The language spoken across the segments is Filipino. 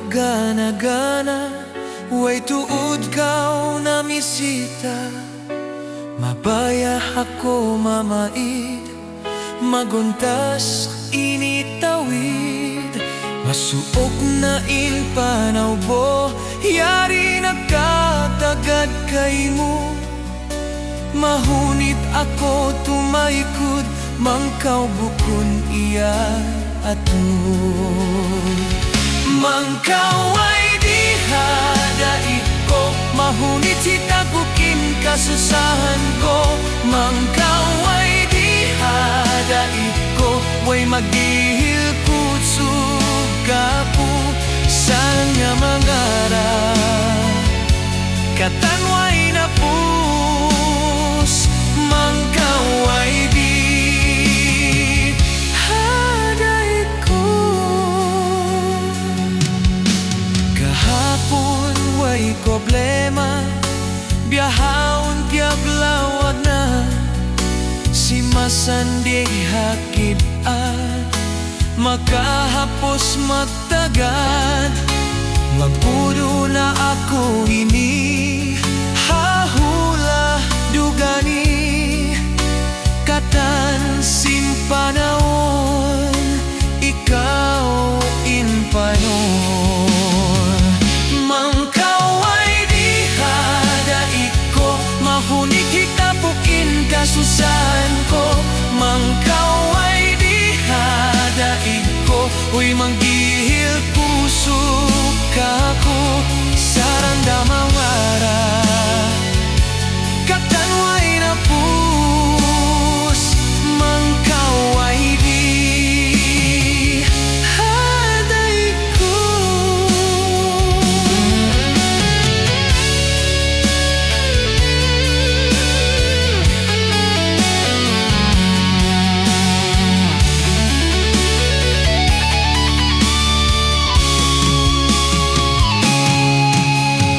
gana-gana, way tuod kaw na misita. Mabaya ako mamaid, maguntas initawid. Masuok na in panawbo, yari nakatagad kay mo. Mahunit ako tumaykod, mangkaw bukon iya aton. Mangkaw ay dihada iko, mahunit sitagukin kasusahan ko. Mangkaw ay dihada iko, way magdihil kutsug kapo. Saan nga mangarap, katanway na pus. Mangkaw ay dihada iko. Kahapon way problema, biyahon tiaglawag na. Si masandi hakid at makahapos matagad. Magpudo na ako ini, hahula dugani. Katan simpanahon, ikaw inpanon. Mangkaw ay dihada iko, mahuni kita pukin kasusahan ko. Mangkaw ay dihada iko, uy manggihil puso kako. Sarang damawara, katanway na pus. Mangkaw ay dihada iko.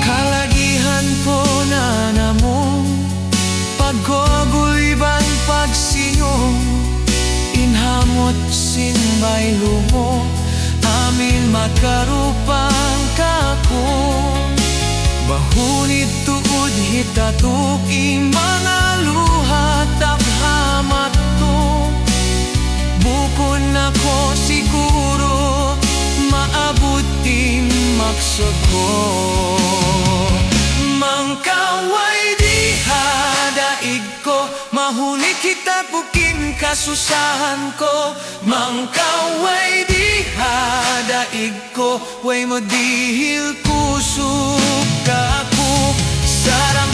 Kalagihan po na namo, pagkogulibang pagsinyo. Inhamot sinbay lumo, amin makarupang kako. Bahunit tuod hitatuk, mga luha taphamat to. Bukon ako siguro, maabot din maksod ko. Mangkaw ay dihada iko, mahuni kita pukin kasusahan ko. Mangkaw ay dihada iko, way madihil kusog ako. Sarang